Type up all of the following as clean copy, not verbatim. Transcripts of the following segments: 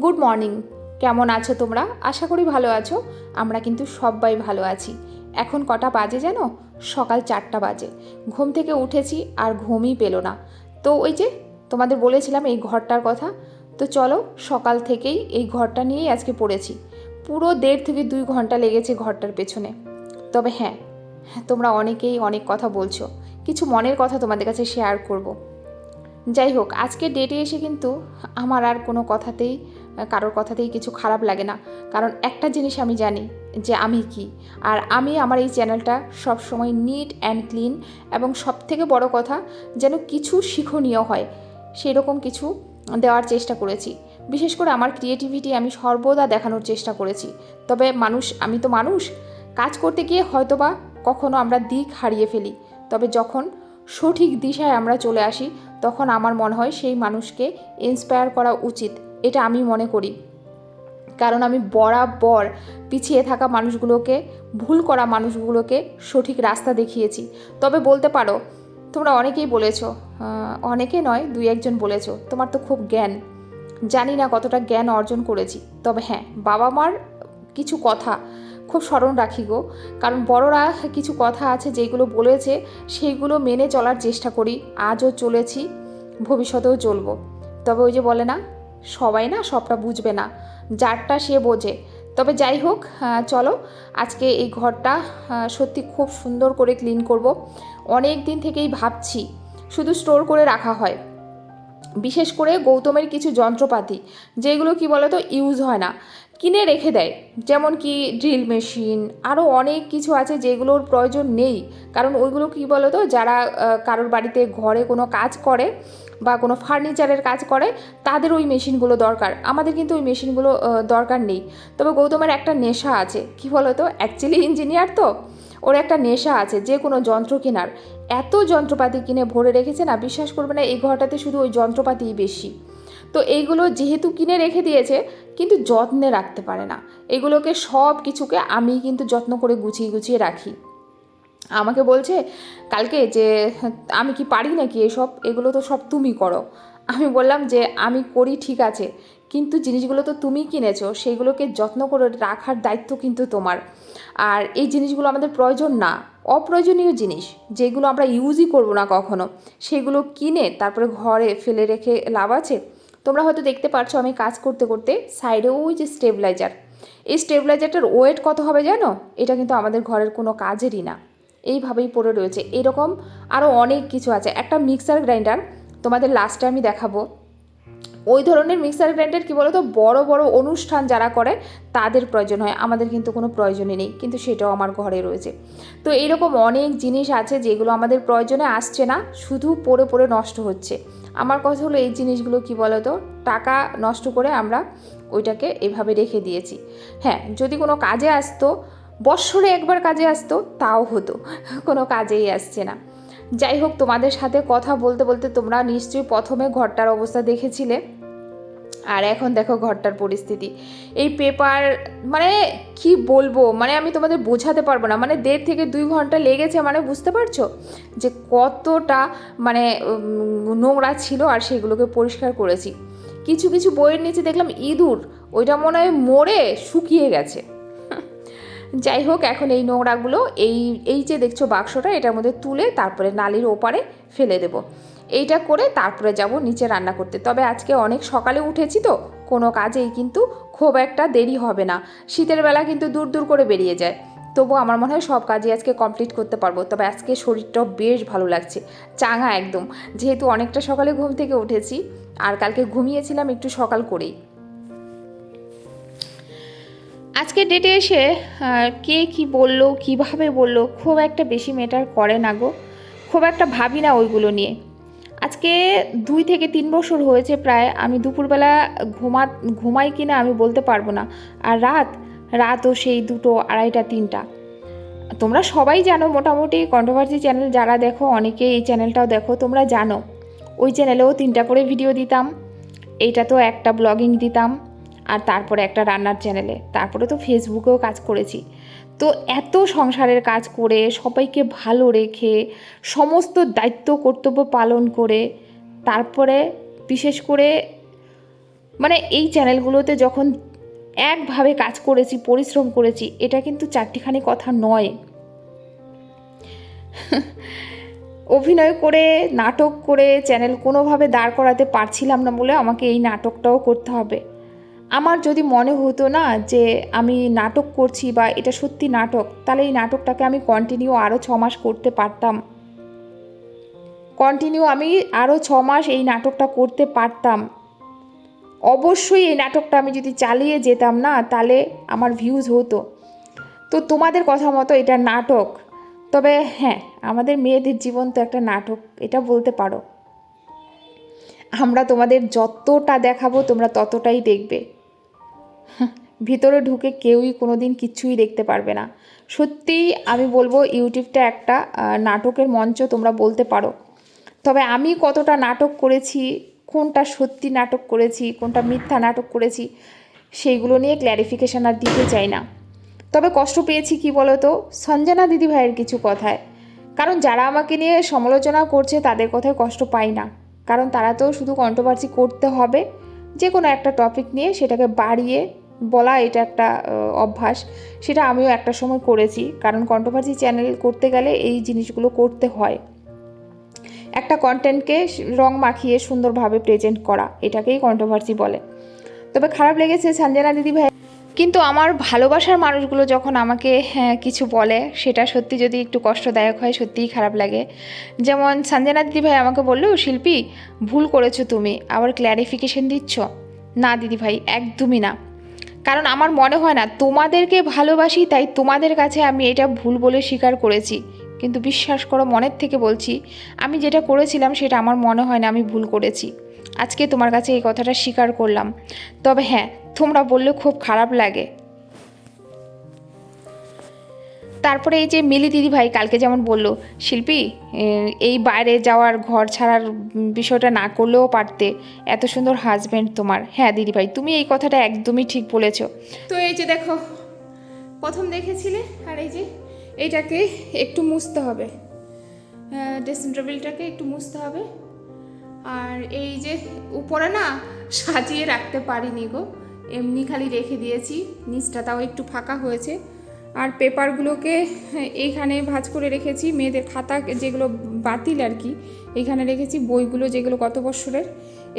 Good morning. কেমন আছো তোমরা? আশা করি ভালো আছো। আমরা কিন্তু সবাই ভালো আছি। এখন কটা বাজে জানো? সকাল 4টা বাজে। ঘুম থেকে উঠেছি আর ঘুমই পেলো না। তো ওই যে তোমাদের বলেছিলাম এই ঘরটার কথা, তো চলো সকাল থেকেই এই ঘরটা নিয়েই আজকে পড়েছি। পুরো 1.5 থেকে 2 ঘন্টা লেগেছে ঘরটার পেছনে। তবে হ্যাঁ, তোমরা অনেকেই অনেক কথা বলছো, কিছু মনের কথা তোমাদের কাছে শেয়ার করব। যাই হোক, আজকের ডেটে এসে কিন্তু আমার আর কোনো কথাতেই কারোর কথাতেই কিছু খারাপ লাগে না। কারণ একটা জিনিস আমি জানি যে আমি কি, আর আমি আমার এই চ্যানেলটা সবসময় নিট অ্যান্ড ক্লিন এবং সবথেকে বড় কথা যেন কিছু শিক্ষণীয় হয় সেই রকম কিছু দেওয়ার চেষ্টা করেছি। বিশেষ করে আমার ক্রিয়েটিভিটি আমি সর্বদা দেখানোর চেষ্টা করেছি। তবে আমি তো মানুষ, কাজ করতে গিয়ে হয়তোবা কখনো আমরা দিক হারিয়ে ফেলি। তবে যখন সঠিক দিশায় আমরা চলে আসি তখন আমার মনে হয় সেই মানুষকে ইন্সপায়ার করা উচিত, এটা আমি মনে করি। কারণ আমি বরাবর পিছিয়ে থাকা মানুষগুলোকে, ভুল করা মানুষগুলোকে সঠিক রাস্তা দেখিয়েছি। তবে বলতে পারো তোমরা অনেকেই বলেছো, অনেকে নয় 2-1 জন বলেছো তোমার তো খুব জ্ঞান। জানি না কতটা জ্ঞান অর্জন করেছি, তবে হ্যাঁ, বাবা মার কিছু কথা খুব স্মরণ রাখি গো। কারণ বড়রা কিছু কথা আছে যেগুলো বলেছে সেইগুলো মেনে চলার চেষ্টা করি। আজও চলেছি, ভবিষ্যতেও চলবো। তবে ওই যে বলে না, সবাই না সবটা বুঝবে না, যারটা সে বোঝে। তবে যাই হোক, চলো আজকে এই ঘরটা সত্যি খুব সুন্দর করে ক্লিন করব। অনেক দিন থেকেই ভাবছি, শুধু স্টোর করে রাখা হয়। বিশেষ করে গৌতমের কিছু যন্ত্রপাতি যেগুলো কি বলতো ইউজ হয় না, কিনে রেখে দেয়। যেমন কি ড্রিল মেশিন, আরও অনেক কিছু আছে যেগুলোর প্রয়োজন নেই। কারণ ওইগুলো কি বলতো, যারা কারোর বাড়িতে ঘরে কোনো কাজ করে বা কোনো ফার্নিচারের কাজ করে তাদের ওই মেশিনগুলো দরকার। আমাদের কিন্তু ওই মেশিনগুলো দরকার নেই। তবে গৌতমের একটা নেশা আছে, কি বলতো, অ্যাকচুয়ালি ইঞ্জিনিয়ার তো, ওর একটা নেশা আছে যে কোনো যন্ত্র কেনার। এত যন্ত্রপাতি কিনে ভরে রেখেছে না, বিশ্বাস করবে না, এই ঘরটাতে শুধু ওই যন্ত্রপাতিই বেশি। তো এইগুলো যেহেতু কিনে রেখে দিয়েছে কিন্তু যত্নে রাখতে পারে না। এগুলোকে সব কিছুকে আমি কিন্তু যত্ন করে গুছিয়ে গুছিয়ে রাখি। আমাকে বলছে কালকে যে আমি কি পারি নাকি এসব, এগুলো তো সব তুমি করো। আমি বললাম যে আমি করি ঠিক আছে, কিন্তু জিনিসগুলো তো তুমি কিনেছো, সেইগুলোকে যত্ন করে রাখার দায়িত্ব কিন্তু তোমার। আর এই জিনিসগুলো আমাদের প্রয়োজন না, অপ্রয়োজনীয় জিনিস যেগুলো আমরা ইউজই করব না কখনো, সেগুলো কিনে তারপরে ঘরে ফেলে রেখে লাভ আছে? তোমরা হয়তো দেখতে পাচ্ছ আমি কাজ করতে করতে সাইডে ওই যে স্টেবিলাইজার, এই স্টেবিলাইজারটার ওয়েট কত হবে জানো? এটা কিন্তু আমাদের ঘরের কোনো কাজেরই না, এইভাবেই পড়ে রয়েছে। এরকম আরও অনেক কিছু আছে। একটা মিক্সার গ্রাইন্ডার তোমাদের লাস্টে আমি দেখাবো। ওই ধরনের মিক্সার গ্রাইন্ডার কী বলো তো, বড় বড় অনুষ্ঠান যারা করে তাদের প্রয়োজন হয়, আমাদের কিন্তু কোনো প্রয়োজনই নেই, কিন্তু সেটাও আমার ঘরে রয়েছে। তো এইরকম অনেক জিনিস আছে যেগুলো আমাদের প্রয়োজনে আসছে না, শুধু পড়ে পড়ে নষ্ট হচ্ছে। আমার কথা হলো এই জিনিসগুলো কি বলো তো, টাকা নষ্ট করে আমরা ওইটাকে এভাবে রেখে দিয়েছি। হ্যাঁ, যদি কোনো কাজে আসতো, বৎসরে একবার কাজে আসতো তাও হতো, কোনো কাজেই আসছে না। যাই হোক, তোমাদের সাথে কথা বলতে বলতে তোমরা নিশ্চয়ই প্রথমে ঘরটার অবস্থা দেখেছিলে, আর এখন দেখো ঘরটার পরিস্থিতি। এই পেপার, মানে কি বলবো, মানে আমি তোমাদের বোঝাতে পারবো না। মানে 1.5 থেকে 2 ঘন্টা লেগেছে, মানে বুঝতে পারছো যে কতটা মানে নোংরা ছিল, আর সেগুলোকে পরিষ্কার করেছি। কিছু কিছু বইয়ের নিচে দেখলাম ইঁদুর, ওইটা মনে হয় মরে শুকিয়ে গেছে। যাই হোক, এখন এই নোংরাগুলো এই এই যে দেখছো বাক্সটা, এটার মধ্যে তুলে তারপরে নালির ওপারে ফেলে দেব। এইটা করে তারপরে যাব নিচে রান্না করতে। তবে আজকে অনেক সকালে উঠেছি তো, কোনো কাজেই কিন্তু খুব একটা দেরি হবে না। শীতের বেলা কিন্তু দূর দূর করে বেরিয়ে যায়, তবু আমার মনে হয় সব কাজই আজকে কমপ্লিট করতে পারবো। তবে আজকে শরীরটাও বেশ ভালো লাগছে, চাঙা একদম, যেহেতু অনেকটা সকালে ঘুম থেকে উঠেছি আর কালকে ঘুমিয়েছিলাম একটু সকাল করেই। আজকের ডেটে এসে কে কি বলল, কিভাবে বলল, খুব একটা বেশি ম্যাটার করে না গো, খুব একটা ভাবি না ওইগুলো নিয়ে। আজকে 2 থেকে 3 বছর হয়েছে প্রায় আমি দুপুরবেলা ঘুমাই কিনা আমি বলতে পারবো না। আর রাতও সেই 2টো, 2:30, 3টা। তোমরা সবাই জানো মোটামুটি, কন্ট্রোভার্সি চ্যানেল যারা দেখো, অনেকে এই চ্যানেলটাও দেখো, তোমরা জানো ওই চ্যানেলেও 3টা করে ভিডিও দিতাম। এইটা তো একটা ব্লগিং দিতাম, আর তারপরে একটা রান্নার চ্যানেলে, তারপরে তো ফেসবুকেও কাজ করেছি। তো এত সংসারের কাজ করে, সবাইকে ভালো রেখে, সমস্ত দায়িত্ব কর্তব্য পালন করে, তারপরে বিশেষ করে মানে এই চ্যানেলগুলোতে যখন একভাবে কাজ করেছি, পরিশ্রম করেছি, এটা কিন্তু চারটিখানি কথা নয়। অভিনয় করে, নাটক করে চ্যানেল কোনোভাবে দাঁড় করাতে পারছিলাম না বলে আমাকে এই নাটকটাও করতে হবে। আমার যদি মনে হতো না যে আমি নাটক করছি বা এটা সত্যি নাটক, তাহলে এই নাটকটাকে আমি কন্টিনিউ আরও 6 মাস করতে পারতাম। আমি আরও 6 মাস এই নাটকটা করতে পারতাম। অবশ্যই এই নাটকটা আমি যদি চালিয়ে যেতাম না, তাহলে আমার ভিউজ হতো। তো তোমাদের কথা মতো এটা নাটক, তবে হ্যাঁ, আমাদের মেয়েদের জীবন তো একটা নাটক, এটা বলতে পারো। আমরা তোমাদের যতটা দেখাবো তোমরা ততটাই দেখবে। ভিতরে ঢুকে কেউই কোনো দিন কিচ্ছুই দেখতে পারবে না। সত্যিই আমি বলবো ইউটিউবটা একটা নাটকের মঞ্চ, তোমরা বলতে পারো। তবে আমি কতটা নাটক করেছি, কোনটা সত্যি নাটক করেছি, কোনটা মিথ্যা নাটক করেছি, সেইগুলো নিয়ে ক্ল্যারিফিকেশান আর দিতে চাই না। তবে কষ্ট পেয়েছি কি বলো তো, সঞ্জনা দিদি ভাইয়ের কিছু কথায়। কারণ যারা আমাকে নিয়ে সমালোচনা করছে তাদের কথায় কষ্ট পাই না, কারণ তারা তো শুধু কন্ট্রোভার্সি করতে হবে, যে কোনো একটা টপিক নিয়ে সেটাকে বাড়িয়ে বলা, এটা একটা অভ্যাস। সেটা আমিও একটা সময় করেছি, কারণ কন্ট্রোভার্সি চ্যানেল করতে গেলে এই জিনিসগুলো করতে হয়। একটা কন্টেন্টকে রং মাখিয়ে সুন্দরভাবে প্রেজেন্ট করা, এটাকেই কন্ট্রোভার্সি বলে। তবে খারাপ লেগেছে সঞ্জনা দিদি ভাই, কিন্তু আমার ভালোবাসার মানুষগুলো যখন আমাকে কিছু বলে, সেটা সত্যি যদি একটু কষ্টদায়ক হয়, সত্যিই খারাপ লাগে। যেমন সঞ্জনা দিদি ভাই আমাকে বললো, শিল্পী ভুল করেছো তুমি, আবার ক্ল্যারিফিকেশন দিচ্ছ। না দিদি ভাই, একদমই না। কারণ আমার মনে হয় না, তোমাদেরকে ভালোবাসি তাই তোমাদের কাছে আমি এটা ভুল বলে স্বীকার করেছি, কিন্তু বিশ্বাস করো মনের থেকে বলছি, আমি যেটা করেছিলাম সেটা আমার মনে হয় না আমি ভুল করেছি। আজকে তোমার কাছে এই কথাটা স্বীকার করলাম। তবে হ্যাঁ, তোমরা বললে খুব খারাপ লাগে। তারপরে এই যে মিলি দিদি ভাই কালকে যেমন বললো, শিল্পী এই বাইরে যাওয়ার, ঘর ছাড়ার বিষয়টা না করলেও পারতে, এত সুন্দর হাজব্যান্ড তোমার। হ্যাঁ দিদি ভাই, তুমি এই কথাটা একদমই ঠিক বলেছো। তো এই যে দেখো, প্রথম দেখেছিলে, আর এই যে এইটাকে একটু মুছতে হবে, ড্রেসিং টেবিলটাকে একটু মুছতে হবে। আর এই যে উপরে না সাজিয়ে রাখতে পারিনি গো, এমনি খালি রেখে দিয়েছি, নিচটা তাও একটু ফাঁকা হয়েছে। আর পেপারগুলোকে এইখানে ভাঁজ করে রেখেছি, মেয়েদের খাতা যেগুলো বাতিল আর কি এইখানে রেখেছি, বইগুলো যেগুলো গত বছরের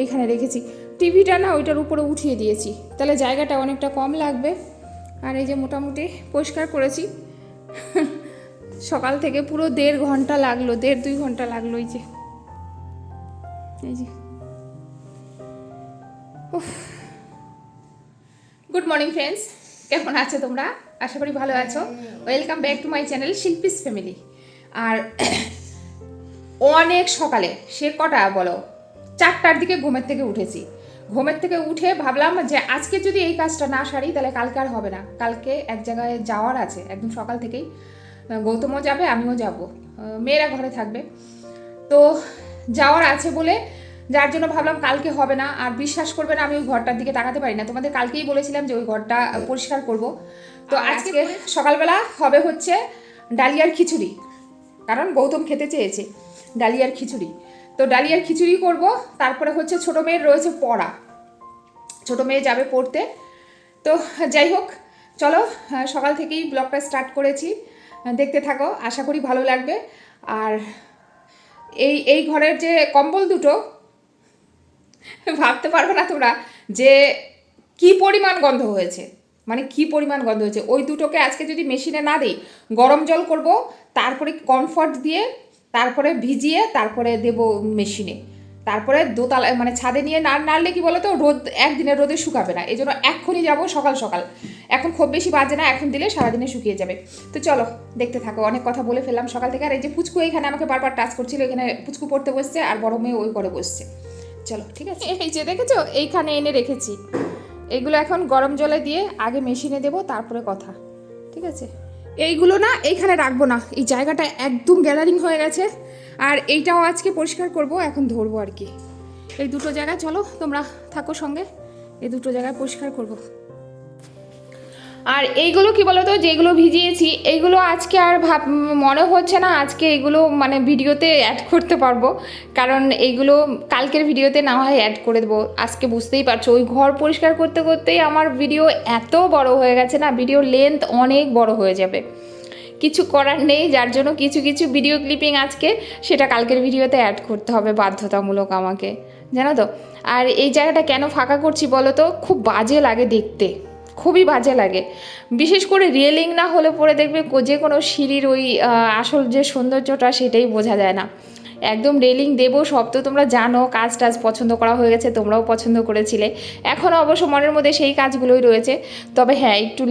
এইখানে রেখেছি। টিভিটা না ওইটার উপরে উঠিয়ে দিয়েছি, তাহলে জায়গাটা অনেকটা কম লাগবে। আর এই যে মোটামুটি পরিষ্কার করেছি। সকাল থেকে পুরো 1.5 ঘন্টা লাগলো, 1.5-2 ঘন্টা লাগলো। এই যে গুড মর্নিং ফ্রেন্ডস, কেমন আছো তোমরা? আশা করি ভালো আছো। Welcome back to my channel Shilpi's family. আর অনেক সকালে, সে কটা বলো, 4টার দিকে ঘুমের থেকে উঠেছি। ঘুমের থেকে উঠে ভাবলাম যে আজকে যদি এই কাজটা না সারি তাহলে কালকে আর হবে না। কালকে এক জায়গায় যাওয়ার আছে, একদম সকাল থেকেই। গৌতমও যাবে, আমিও যাব, মেয়েরা ঘরে থাকবে। তো যাওয়ার আছে বলে, যার জন্য ভাবলাম কালকে হবে না। আর বিশ্বাস করবে না, আমি ওই ঘরটার দিকে তাকাতে পারি না। তোমাদের কালকেই বলেছিলাম যে ওই ঘরটা পরিষ্কার করব। তো আজকে সকালবেলা হবে হচ্ছে ডালিয়ার খিচুড়ি, কারণ গৌতম খেতে চেয়েছে ডালিয়ার খিচুড়ি। তো ডালিয়ার খিচুড়ি করব। তারপরে হচ্ছে ছোটো মেয়ের রয়েছে পড়া, ছোটো মেয়ে যাবে পড়তে। তো যাই হোক, চলো সকাল থেকেই ব্লগটা স্টার্ট করেছি, দেখতে থাকো, আশা করি ভালো লাগবে। আর এই ঘরের যে কম্বল দুটো, ভাবতে পারবে না তোমরা যে কি পরিমাণ গন্ধ হয়েছে, মানে কি পরিমাণ গন্ধ হয়েছে। ওই দুটোকে আজকে যদি মেশিনে না দিই, গরম জল করব, তারপরে কমফর্ট দিয়ে, তারপরে ভিজিয়ে, তারপরে দেব মেশিনে, তারপরে দোতলা মানে ছাদে নিয়ে নাড়লে কি বলো তো, রোদ একদিনের রোদে শুকাবে না। এই জন্য এক্ষুনি যাবো সকাল সকাল, এখন খুব বেশি বাজে না, এখন দিলে সারাদিনে শুকিয়ে যাবে। তো চলো দেখতে থাকো, অনেক কথা বলে ফেললাম সকাল থেকে। আর এই যে পুচকু এখানে আমাকে বারবার টাচ করছিল, এখানে পুচকু পড়তে বসছে আর বড় মেয়ে ওই করে বসছে। চলো ঠিক আছে, এই যে দেখেছো এইখানে এনে রেখেছি, এইগুলো এখন গরম জলে দিয়ে আগে মেশিনে দেবো, তারপরে কথা, ঠিক আছে। এইগুলো না এইখানে রাখবো না, এই জায়গাটা একদম গ্যাদারিং হয়ে গেছে। আর এইটাও আজকে পরিষ্কার করব, এখন ধরবো আর কি। এই দুটো জায়গায় চলো তোমরা থাকো সঙ্গে, এই দুটো জায়গায় পরিষ্কার করব। আর এইগুলো কি বলতো, যেগুলো ভিজিয়েছি এইগুলো আজকে আর মনে হচ্ছে না আজকে এগুলো মানে ভিডিওতে অ্যাড করতে পারবো, কারণ এইগুলো কালকের ভিডিওতে না হয় অ্যাড করে দেবো। আজকে বুঝতেই পারছো ওই ঘর পরিষ্কার করতে করতেই আমার ভিডিও এত বড় হয়ে গেছে না, ভিডিও লেন্থ অনেক বড় হয়ে যাবে, কিছু করার নেই। যার জন্য কিছু কিছু ভিডিও ক্লিপিং আজকে সেটা কালকের ভিডিওতে অ্যাড করতে হবে বাধ্যতামূলক আমাকে, জানো তো। আর এই জায়গাটা কেন ফাঁকা করছি বলো তো, খুব বাজে লাগে দেখতে, খুবই বাজে লাগে। বিশেষ করে রেলিং না হলে পরে দেখবে যে কোনো সিঁড়ির ওই আসল যে সৌন্দর্যটা সেটাই বোঝা যায় না। একদম রেলিং দেবো সব তো তোমরা জানো, কাজ টাজ পছন্দ করা হয়ে গেছে, তোমরাও পছন্দ করেছিলে। এখনও অবশ্য মনের মধ্যে সেই কাজগুলোই রয়েছে। তবে হ্যাঁ, একটু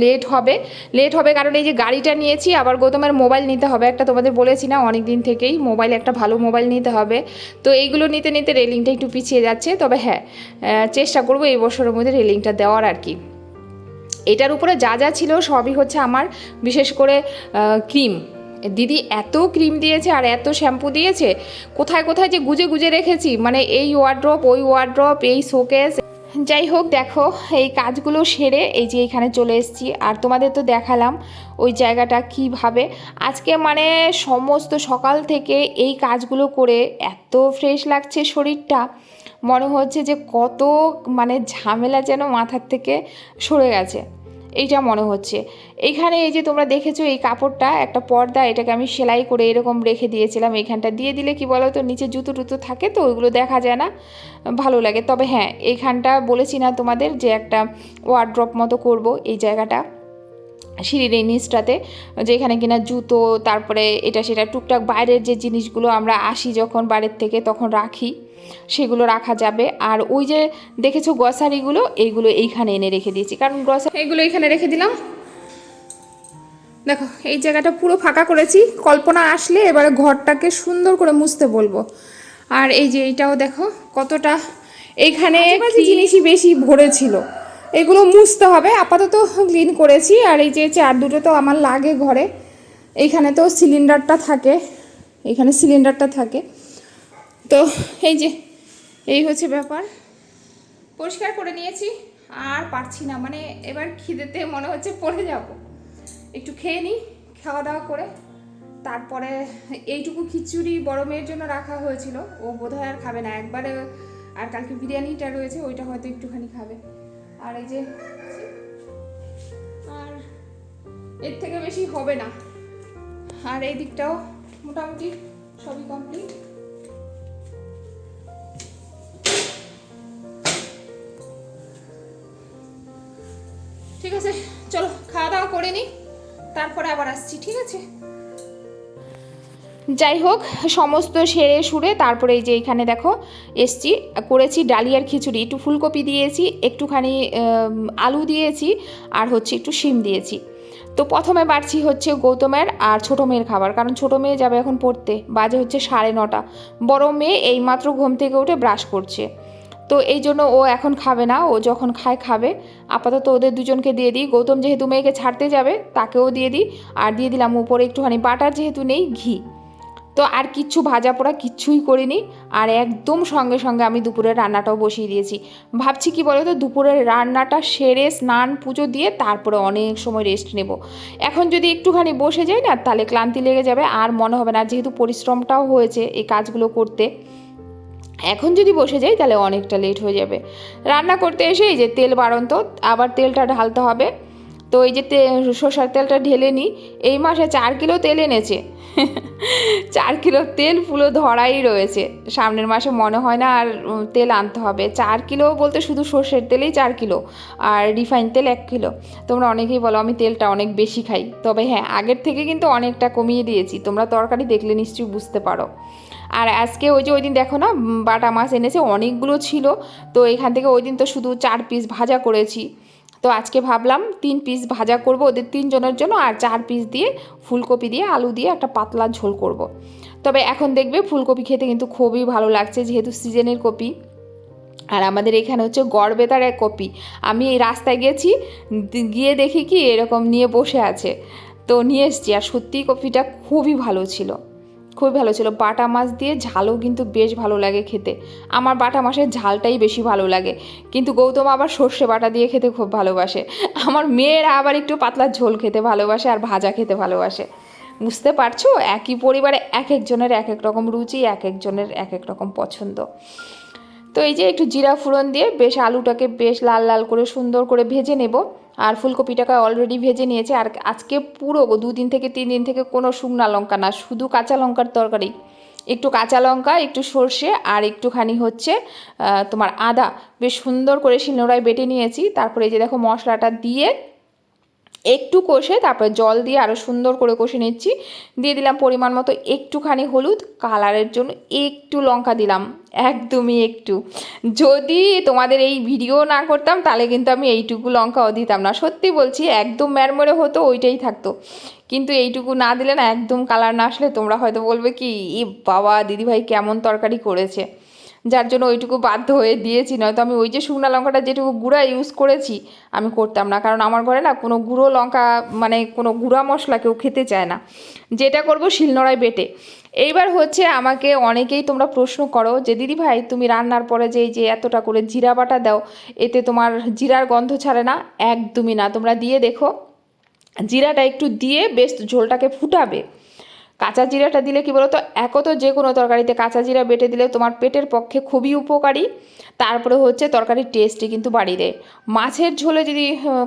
লেট হবে কারণ এই যে গাড়িটা নিয়েছি, আবার গৌতমের মোবাইল নিতে হবে একটা, তোমাদের বলেছি না অনেক দিন থেকেই মোবাইল, একটা ভালো মোবাইল নিতে হবে। তো এইগুলো নিতে নিতে রেলিংটা একটু পিছিয়ে যাচ্ছে। তবে হ্যাঁ, চেষ্টা করবো এই বছরের মধ্যে রেলিংটা দেওয়ার আর কি। এটার উপরে যা যা ছিল সবই হচ্ছে আমার, বিশেষ করে ক্রিম। দিদি এত ক্রিম দিয়েছে আর এত শ্যাম্পু দিয়েছে, কোথায় কোথায় যে গুজে গুজে রেখেছি, মানে এই ওয়ার্ড্রপ ওই ওয়ার্ড্রপ এই শোকেস। যাই হোক, দেখো এই কাজগুলো সেরে এই যে এখানে চলে এসেছি, আর তোমাদের তো দেখালাম ওই জায়গাটা কিভাবে আজকে মানে সমস্ত সকাল থেকে এই কাজগুলো করে এত ফ্রেশ লাগছে শরীরটা, মনে হচ্ছে যে কত মানে ঝামেলা যেন মাথার থেকে সরে গেছে, এইটা মনে হচ্ছে। এইখানে এই যে তোমরা দেখেছো এই কাপড়টা একটা পর্দা, এটাকে আমি সেলাই করে এরকম রেখে দিয়েছিলাম। এইখানটা দিয়ে দিলে কি বলো তো, নিচে জুতো টুতো থাকে তো ওইগুলো দেখা যায় না, ভালো লাগে। তবে হ্যাঁ, এইখানটা বলেছি না তোমাদের যে একটা ওয়ার্ড্রপ মতো করব এই জায়গাটা সিঁড়ির এই নিচটাতে, যেখানে কিনা জুতো তারপরে এটা সেটা টুকটাক বাইরের যে জিনিসগুলো আমরা আসি যখন বাইরের থেকে তখন রাখি সেগুলো রাখা যাবে। আর ওই যে দেখেছো গ্রসারিগুলো, এইগুলো এইখানে এনে রেখে দিয়েছি, কারণ গ্রসারি এইগুলো এখানে রেখে দিলাম। দেখো এই জায়গাটা পুরো ফাঁকা করেছি, কল্পনা আসলে এবারে ঘরটাকে সুন্দর করে মুছতে বলবো। আর এই যে এইটাও দেখো কতটা এইখানে জিনিসই বেশি ভরেছিল, এগুলো মুছতে হবে। আপাতত ক্লিন করেছি। আর এই যে চার দুটো তো আমার লাগে ঘরে, এইখানে তো সিলিন্ডারটা থাকে, এইখানে সিলিন্ডারটা থাকে। তো এই যে এই হচ্ছে ব্যাপার, পরিষ্কার করে নিয়েছি। আর পারছি না, মানে এবার খিদেতে মনে হচ্ছে পড়ে যাব। একটু খেয়ে নিই, খাওয়া দাওয়া করে তারপরে এইটুকু খিচুড়ি বড় মেয়ের জন্য রাখা হয়েছিল, ও বোধহয় আর খাবে না একবারে। আর কালকে বিরিয়ানিটা রয়েছে, ওইটা হয়তো একটুখানি খাবে। আর এই যে আর এর থেকে বেশি হবে না। আর এই দিকটাও মোটামুটি সবই কমপ্লিট। ঠিক আছে, চলো খাওয়া দাওয়া করে নিই, তারপরে আবার আসছি, ঠিক আছে। যাই হোক, সমস্ত সেরে সুরে তারপরে এই যে এখানে দেখো এসছি, করেছি ডালিয়ার খিচুড়ি, একটু ফুলকপি দিয়েছি, একটুখানি আলু দিয়েছি, আর হচ্ছে একটু শিম দিয়েছি। তো প্রথমে বাড়ছি হচ্ছে গৌতমের আর ছোটো মেয়ের খাবার, কারণ ছোটো মেয়ে যাবে এখন পড়তে, বাজে হচ্ছে 9:30। বড় মেয়ে এইমাত্র ঘুম থেকে উঠে ব্রাশ করছে, তো এই জন্য ও এখন খাবে না, ও যখন খাবে। আপাতত ওদের দুজনকে দিয়ে দিই, গৌতম যেহেতু মেয়েকে ছাড়তে যাবে তাকেও দিয়ে দিই। আর দিয়ে দিলাম উপরে একটুখানি বাটার, যেহেতু নেই ঘি। তো আর কিচ্ছু ভাজা পোড়া কিচ্ছুই করিনি। আর একদম সঙ্গে সঙ্গে আমি দুপুরের রান্নাটাও বসিয়ে দিয়েছি। ভাবছি কি বলো তো, দুপুরের রান্নাটা সেরে স্নান পুজো দিয়ে তারপরে অনেক সময় রেস্ট নেব। এখন যদি একটুখানি বসে যাই না, তাহলে ক্লান্তি লেগে যাবে, আর মনে হবে না, যেহেতু পরিশ্রমটাও হয়েছে এই কাজগুলো করতে। এখন যদি বসে যাই তাহলে অনেকটা লেট হয়ে যাবে। রান্না করতে এসে এই যে তেল বাড়ন্ত, আবার তেলটা ঢালতে হবে। তো এই যে সর্ষের তেলটা ঢেলে নিই। এই মাসে 4 কিলো তেল এনেছে 4 কিলো তেল পুরো ধরাই রয়েছে। সামনের মাসে মনে হয় না আর তেল আনতে হবে। 4 কিলো বলতে শুধু সর্ষের তেলেই 4 কিলো, আর রিফাইন তেল 1 কিলো। তোমরা অনেকেই বলো আমি তেলটা অনেক বেশি খাই, তবে হ্যাঁ, আগের থেকে কিন্তু অনেকটা কমিয়ে দিয়েছি। তোমরা তরকারি দেখলে নিশ্চয়ই বুঝতে পারো। আর আজকে ওই যে ওই দিন দেখো না বাটা মাছ এনেছে, অনেকগুলো ছিল। তো এখান থেকে ওই দিন তো শুধু 4 পিস ভাজা করেছি, তো আজকে ভাবলাম 3 পিস ভাজা করব ওদের 3 জনের জন্য, আর 4 পিস দিয়ে ফুলকপি দিয়ে আলু দিয়ে একটা পাতলা ঝোল করব। তবে এখন দেখবে ফুলকপি খেতে কিন্তু খুবই ভালো লাগছে, যেহেতু সিজনের কপি। আর আমাদের এখানে হচ্ছে গড়বেতার এক কপি। আমি এই রাস্তায় গেছি, গিয়ে দেখি কি এরকম নিয়ে বসে আছে, তো নিয়ে এসছি। আর সত্যিই কপিটা খুবই ভালো ছিল, খুবই ভালো ছিল। বাটা মাছ দিয়ে ঝালও কিন্তু বেশ ভালো লাগে খেতে। আমার বাটা মাছের ঝালটাই বেশি ভালো লাগে, কিন্তু গৌতম আবার সর্ষে বাটা দিয়ে খেতে খুব ভালোবাসে। আমার মেয়েরা আবার একটু পাতলা ঝোল খেতে ভালোবাসে আর ভাজা খেতে ভালোবাসে। বুঝতে পারছো, একই পরিবারে এক একজনের এক এক রকম রুচি, এক একজনের এক এক রকম পছন্দ। তো এই যে একটু জিরা ফোড়ন দিয়ে বেশ আলুটাকে বেশ লাল লাল করে সুন্দর করে ভেজে নেব। আর ফুলকপিটাকে অলরেডি ভেজে নিয়েছে। আর আজকে পুরো 2 দিন থেকে 3 দিন থেকে কোনো শুকনা লঙ্কা না, শুধু কাঁচা লঙ্কার তরকারি। একটু কাঁচা লঙ্কা, একটু সর্ষে আর একটুখানি হচ্ছে তোমার আদা বেশ সুন্দর করে শিলনোড়ায় বেটে নিয়েছি। তারপরে এই যে দেখো মশলাটা দিয়ে একটু কষে তারপরে জল দিয়ে আরও সুন্দর করে কষে নিচ্ছি। দিয়ে দিলাম পরিমাণ মতো একটুখানি হলুদ, কালারের জন্য একটু লঙ্কা দিলাম, একদমই একটু। যদি তোমাদের এই ভিডিও না করতাম তাহলে কিন্তু আমি এইটুকু লঙ্কাও দিতাম না, সত্যি বলছি, একদম ম্যারমরে হতো, ওইটাই থাকতো। কিন্তু এইটুকু না দিলে না, একদম কালার না আসলে তোমরা হয়তো বলবে কি এ বাবা দিদিভাই কেমন তরকারি করেছে, যার জন্য ওইটুকু বাধ্য হয়ে দিয়েছি। নয়তো আমি ওই যে শুকনো লঙ্কাটা যেটুকু গুঁড়া ইউজ করেছি আমি করতাম না, কারণ আমার ঘরে না কোনো গুঁড়ো লঙ্কা মানে কোনো গুঁড়া মশলা কেউ খেতে চায় না। যেটা করব শিলনোড়ায় বেটে। এইবার হচ্ছে আমাকে অনেকেই তোমরা প্রশ্ন করো যে দিদি ভাই তুমি রান্নার পরে যে এই যে এতটা করে জিরা বাটা দাও, এতে তোমার জিরার গন্ধ ছাড়ে না? একদমই না, তোমরা দিয়ে দেখো। জিরাটা একটু দিয়ে বেশ ঝোলটাকে ফুটাবে। কাঁচা জিরাটা দিলে কি বলো তো, তো যে কোনো তরকারিতে কাঁচা জিরা বেটে দিলে তোমার পেটের পক্ষে খুবই উপকারী। তারপরে হচ্ছে তরকারির টেস্টই কিন্তু বাড়িয়ে দেয়। মাছের ঝোলে যদি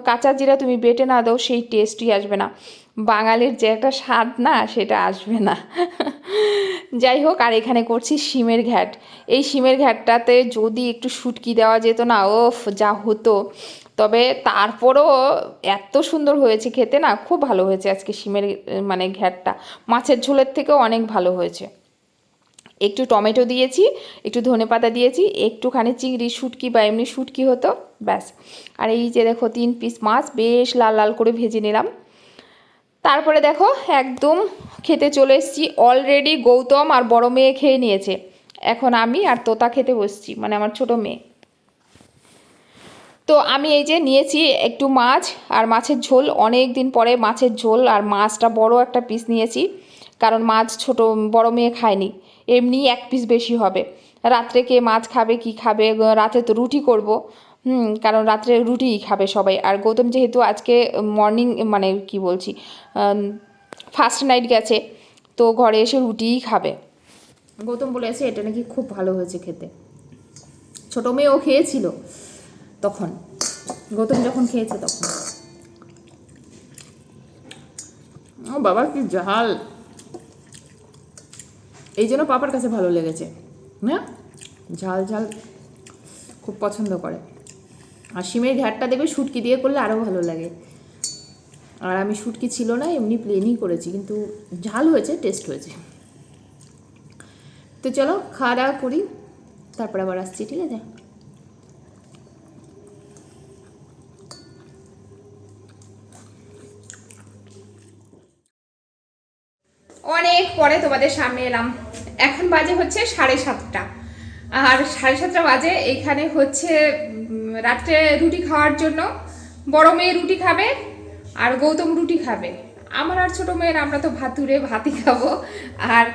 কাঁচা জিরা তুমি বেটে না দাও, সেই টেস্টই আসবে না। বাঙালির যে একটা স্বাদ না, সেটা আসবে না। যাই হোক, আর এখানে করছি শিমের ঘ্যাট। এই শিমের ঘ্যাটটাতে যদি একটু শুটকি দেওয়া যেত না, ওফ যা হতো। তবে তারপরও এত সুন্দর হয়েছে খেতে, না খুব ভালো হয়েছে আজকে শিমের মানে ঘ্যাটটা, মাছের ঝোলের থেকেও অনেক ভালো হয়েছে। একটু টমেটো দিয়েছি, একটু ধনেপাতা দিয়েছি, একটুখানি চিংড়ি শুটকি বা এমনি শুটকি হতো, ব্যাস। আর এই যে দেখো 3 পিস মাছ বেশ লাল লাল করে ভেজে নিলাম। তারপরে দেখো একদম খেতে চলে এসেছি। অলরেডি গৌতম আর বড় মেয়ে খেয়ে নিয়েছে, এখন আমি আর তোতা খেতে বসছি, মানে আমার ছোট মেয়ে। তো আমি এই যে নিয়েছি একটু মাছ আর মাছের ঝোল, অনেক দিন পরে মাছের ঝোল, আর মাছটা বড় একটা পিস নিয়েছি, কারণ মাছ ছোট বড় মেয়ে খায়নি, এমনি 1 পিস বেশি হবে। রাত্রে কে মাছ খাবে কি খাবে, রাতে তো রুটি করব, কারণ রাত্রে রুটিই খাবে সবাই। আর গৌতম যেহেতু আজকে মর্নিং মানে কি বলছি ফার্স্ট নাইট গেছে, তো ঘরে এসে রুটিই খাবে। গৌতম বলেছে এটা নাকি খুব ভালো হয়েছে খেতে। ছোটো মেয়েও খেয়েছিল তখন, গৌতম যখন খেয়েছে তখন। ও বাবা কি ঝাল, এই জন্য পাপার কাছে ভালো লেগেছে না, ঝাল ঝাল খুব পছন্দ করে। আর শিমের ঘ্যাটটা দেবে শুটকি দিয়ে করলে আরও ভালো লাগে। আর আমি শুটকি ছিল না, এমনি প্লেনই করেছি, কিন্তু ঝাল হয়েছে, টেস্ট হয়েছে। তো চলো খাওয়া দাওয়া করি, তারপর আবার আসছি, ঠিক আছে? অনেক পরে তোমাদের সামনে এলাম। এখন বাজে হচ্ছে 7:30, আর 7:30 বাজে। এইখানে হচ্ছে রাত্রে রুটি খাওয়ার জন্য বড় মেয়ে রুটি খাবে আর গৌতম রুটি খাবে। আমার আর ছোটো মেয়ের আমরা তো ভাতুরে ভাতই খাবো। আর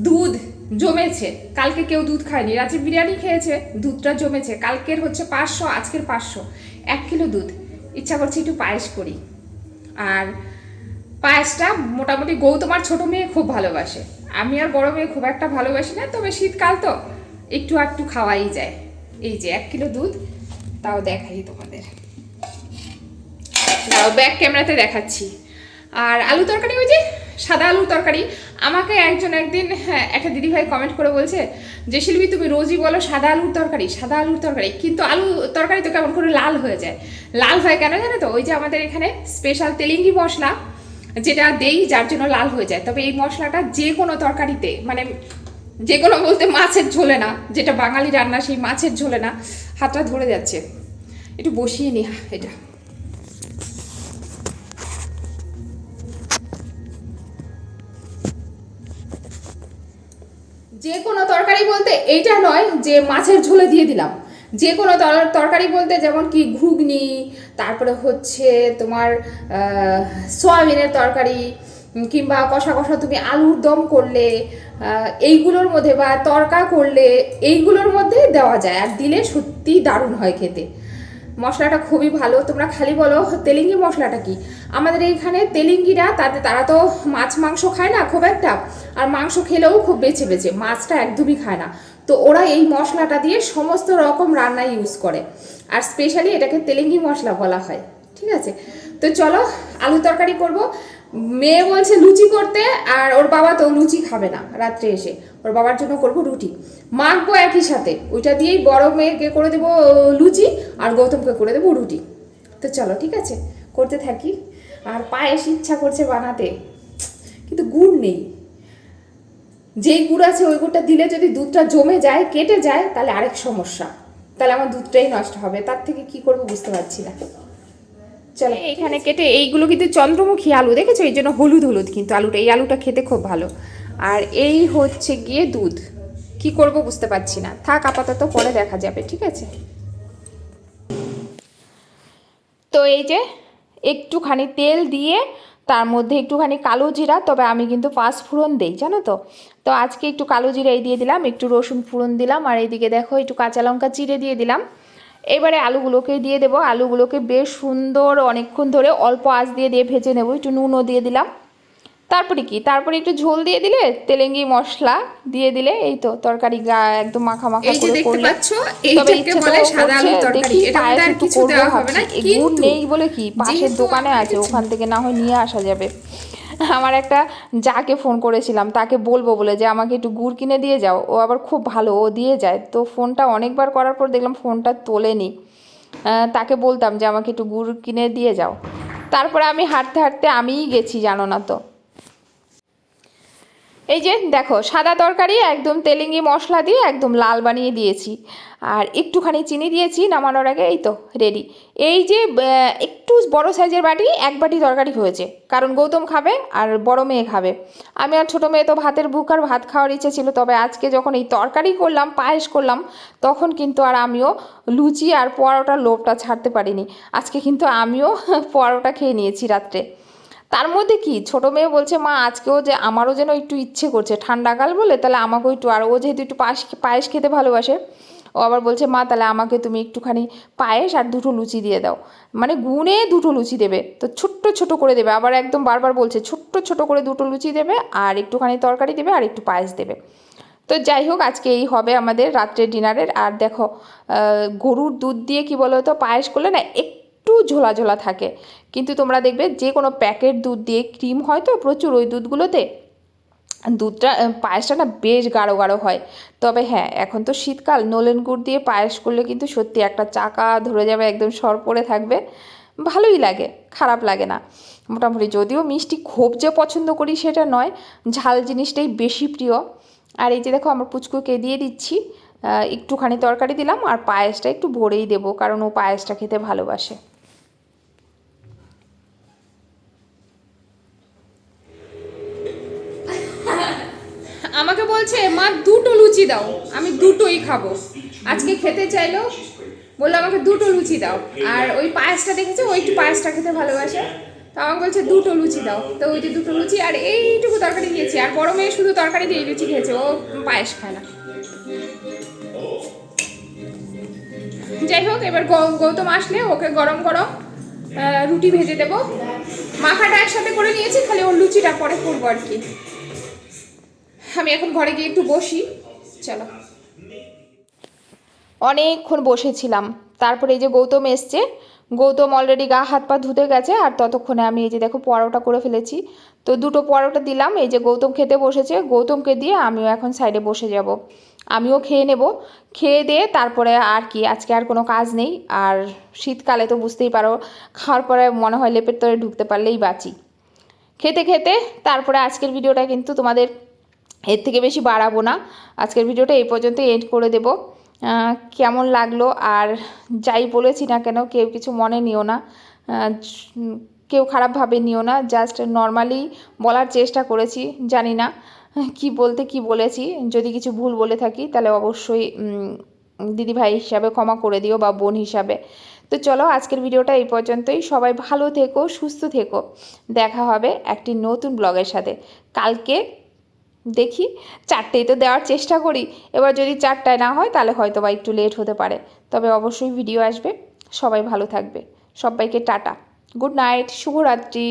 দুধ জমেছে, কালকে কেউ দুধ খায়নি, রাত্রে বিরিয়ানি খেয়েছে, দুধটা জমেছে। কালকের হচ্ছে 500, আজকের 500, 1 কিলো দুধ। ইচ্ছা করছে একটু পায়েস করি। আর পায়েসটা মোটামুটি গৌতম আর ছোটো মেয়ে খুব ভালোবাসে, আমি আর বড় মেয়ে খুব একটা ভালোবাসি না, তবে শীতকাল তো একটু একটু খাওয়াই যায়। এই যে 1 কিলো দুধ, তাও দেখাই তোমাদের, তাও ব্যাক ক্যামেরাতে দেখাচ্ছি। আর আলু তরকারি, ওই যে সাদা আলুর তরকারি। আমাকে একদিন একটা দিদিভাই কমেন্ট করে বলছে যে শিল্পী তুমি রোজই বলো সাদা আলুর তরকারি, সাদা আলুর তরকারি, কিন্তু আলু তরকারি তো কেমন করে লাল হয়ে যায়। লাল হয় কেন জানো তো? ওই যে আমাদের এখানে স্পেশাল তেলেঙ্গি মশলা যেটা দেই, যার জন্য লাল হয়ে যায়। তবে এই মশলাটা যে কোনো তরকারিতে, মানে যে কোনো বলতে মাছের ঝোলে না, যেটা বাঙালি রান্না সেই মাছের ঝোলে না। হাতটা ধরে যাচ্ছে, একটু বসিয়ে নি এটা। যে কোনো তরকারি বলতে এইটা নয় যে মাছের ঝোলে দিয়ে দিলাম, যে কোনো তরকারি বলতে যেমন কি ঘুগনি, তারপরে হচ্ছে তোমার সয়াবিনের তরকারি, কিংবা কষা কষা তুমি আলুর দম করলে এইগুলোর মধ্যে বা তড়কা করলে এইগুলোর মধ্যে দেওয়া যায়, আর দিলে সত্যি দারুণ হয় খেতে। মশলাটা খুবই ভালো। তোমরা খালি বলো তেলেঙ্গি মশলাটা কি, আমাদের এইখানে তেলেঙ্গিরা তারা তো মাছ মাংস খায় না খুব একটা, আর মাংস খেলেও খুব বেছে বেছে, মাছটা একদমই খায় না। তো ওরা এই মশলাটা দিয়ে সমস্ত রকম রান্নায় ইউজ করে, আর স্পেশালি এটাকে তেলেঙ্গি মশলা বলা হয়। ঠিক আছে, তো চলো আলু তরকারি করব। মেয়ে বলছে লুচি করতে, আর ওর বাবা তো লুচি খাবে না, রাত্রে এসে ওর বাবার জন্য করব রুটি, মাখবো একই সাথে, ওইটা দিয়েই বড় মেয়েকে করে দেবো লুচি আর গৌতমকে করে দেবো রুটি। তো চলো ঠিক আছে, করতে থাকি। আর পায়েস ইচ্ছা করছে বানাতে, কিন্তু গুড় নেই। যেই গুড় আছে ওই গুড়টা দিলে যদি দুধটা জমে যায়, কেটে যায়, তাহলে আরেক সমস্যা, তাহলে আমার দুধটাই নষ্ট হবে। তার থেকে কি করবো বুঝতে পারছি না। চলো এইখানে কেটে, এইগুলো কিন্তু চন্দ্রমুখী আলু, দেখেছো, এই জন্য হলুদ হলুদ কিন্তু আলুটা, এই আলুটা খেতে খুব ভালো। আর এই হচ্ছে গিয়ে দুধ, কি করব বুঝতে পারছি না, থাক আপাতত, পরে দেখা যাবে। ঠিক আছে, তো এই যে একটুখানি তেল দিয়ে তার মধ্যে একটুখানি কালো জিরা, তবে আমি কিন্তু পাঁচ ফোড়ন দিই জানো তো, তো আজকে একটু কালো জিরা এই দিয়ে দিলাম, একটু রসুন ফোড়ন দিলাম, আর এইদিকে দেখো একটু কাঁচা লঙ্কা চিড়ে দিয়ে দিলাম। এবারে আলুগুলোকে দিয়ে দেবো, আলুগুলোকে বেশ সুন্দর অনেকক্ষণ ধরে অল্প আঁচ দিয়ে দিয়ে ভেজে নেবো, একটু নুনও দিয়ে দিলাম। তারপরে কি, তারপরে একটু ঝোল দিয়ে দিলে, তেলেঙ্গি মশলা দিয়ে দিলে, এই তো তরকারি একদম মাখা মাখা করে করলে। তবে ইচ্ছে তো করছে দেখি পায়েস একটু করবো ভাবছি, গুড় নেই বলে কি, পাশের দোকানে আছে, ওখান থেকে না হয় নিয়ে আসা যাবে। আমার একটা যাকে ফোন করেছিলাম, তাকে বলবো বলে যে আমাকে একটু গুড় কিনে দিয়ে যাও, ও আবার খুব ভালো, ও দিয়ে যায়। তো ফোনটা অনেকবার করার পর দেখলাম ফোনটা তোলেনি, তাকে বলতাম যে আমাকে একটু গুড় কিনে দিয়ে যাও। তারপরে আমি হাঁটতে হাঁটতে আমিই গেছি, জানো না তো। এই যে দেখো সাদা তরকারি একদম তেলেঙ্গি মশলা দিয়ে একদম লাল বানিয়ে দিয়েছি, আর একটুখানি চিনি দিয়েছি নামানোর আগে, এই তো রেডি। এই যে একটু বড় সাইজের বাটি, এক বাটি তরকারি হয়েছে, কারণ গৌতম খাবে আর বড় মেয়ে খাবে। আমি আর ছোটো মেয়ে তো ভাতের বুক, আর ভাত খাওয়ার ইচ্ছে ছিল, তবে আজকে যখন এই তরকারি করলাম, পায়েস করলাম, তখন কিন্তু আর আমিও লুচি আর পরোটার লোভটা ছাড়তে পারিনি। আজকে কিন্তু আমিও পরোটা খেয়ে নিয়েছি রাত্রে। তার মধ্যে কি ছোটো মেয়ে বলছে, মা আজকেও যে আমারও যেন একটু ইচ্ছে করছে, ঠান্ডাকাল বলে, তাহলে আমাকেও একটু, আর ও যেহেতু একটু পায়েস খেতে ভালোবাসে, ও আবার বলছে, মা তাহলে আমাকে তুমি একটুখানি পায়েস আর দুটো লুচি দিয়ে দাও, মানে গুনে দুটো লুচি দেবে, তো ছোট্ট ছোট করে দেবে, আবার একদম বারবার বলছে ছোট্ট ছোট করে দুটো লুচি দেবে, আর একটুখানি তরকারি দেবে, আর একটু পায়েস দেবে। তো যাই হোক, আজকে এই হবে আমাদের রাত্রের ডিনারের। আর দেখো গরুর দুধ দিয়ে কি বলো তো পায়েস করলে না একটু ঝোলা ঝোলা থাকে, কিন্তু তোমরা দেখবে যে কোনো প্যাকেট দুধ দিয়ে, ক্রিম হয় তো প্রচুর ওই দুধগুলোতে, দুধটা পায়েসটা না বেশ গাঢ় গাঢ় হয়। তবে হ্যাঁ, এখন তো শীতকাল, নলেন গুড় দিয়ে পায়েস করলে কিন্তু সত্যি একটা চাকা ধরে যাবে, একদম সর পড়ে থাকবে, ভালোই লাগে, খারাপ লাগে না মোটামুটি। যদিও মিষ্টি খুব যে পছন্দ করি সেটা নয়, ঝাল জিনিসটাই বেশি প্রিয়। আর এই যে দেখো আমার পুচকুকে দিয়ে দিচ্ছি, একটুখানি তরকারি দিলাম, আর পায়েসটা একটু ভরেই দেবো, কারণ ও পায়েসটা খেতে ভালোবাসে। আমাকে বলছে, মা দুটো লুচি দাও, আমি দুটোই খাবো। আজকে খেতে চাইলো, বললো আমাকে দুটো লুচি দাও, আর ওই পায়েসটা দেখেছে, ও একটু পায়েসটা খেতে ভালোবাসে, তো আমাকে বলছে দুটো লুচি দাও। তো ওই যে দুটো লুচি আর এইটুকু তরকারি দিয়েছি, আর বড় মেয়ে শুধু তরকারি দিয়ে লুচি খেয়েছে, ও পায়েস খায় না। যাই হোক, এবার গৌতম আসলে ওকে গরম গরম রুটি ভেজে দেবো। মাখাটা একসাথে করে নিয়েছি, খালি ওর লুচিটা পরে করবো আর কি। আমি এখন ঘরে গিয়ে একটু বসি, চলো। অনেকক্ষণ বসেছিলাম, তারপরে এই যে গৌতম এসছে, গৌতম অলরেডি গা হাত পা ধুতে গেছে, আর ততক্ষণে আমি এই যে দেখো পরোটা করে ফেলেছি। তো দুটো পরোটা দিলাম, এই যে গৌতম খেতে বসেছে, গৌতমকে দিয়ে আমিও এখন সাইডে বসে যাব, আমিও খেয়ে নেব। খেয়ে দিয়ে তারপরে আর কি, আজকে আর কোনো কাজ নেই, আর শীতকালে তো বুঝতেই পারো, খাওয়ার পরে মনে হয় লেপের তরে ঢুকতে পারলেই বাঁচি। খেতে খেতে তারপরে আজকের ভিডিওটা কিন্তু তোমাদের এর থেকে বেশি বাড়াবো না, আজকের ভিডিওটা এই পর্যন্ত এন্ড করে দেব। কেমন লাগলো, আর যাই বলেছি না কেন কেউ কিছু মনে নিও না, কেউ খারাপভাবে নিও না, জাস্ট নর্মালি বলার চেষ্টা করেছি। জানি না কি বলতে কি বলেছি, যদি কিছু ভুল বলে থাকি তাহলে অবশ্যই দিদিভাই হিসাবে ক্ষমা করে দিও, বা বোন হিসাবে। তো চলো আজকের ভিডিওটা এই পর্যন্তই। সবাই ভালো থেকো, সুস্থ থেকো। দেখা হবে একটি নতুন ব্লগের সাথে। কালকে দেখি 4টেই তো দেওয়ার চেষ্টা করি, এবার যদি 4টায় না হয় তাহলে হয়তো বা একটু লেট হতে পারে, তবে অবশ্যই ভিডিও আসবে। সবাই ভালো থাকবে। সবাইকে টাটা, গুড নাইট, শুভরাত্রি।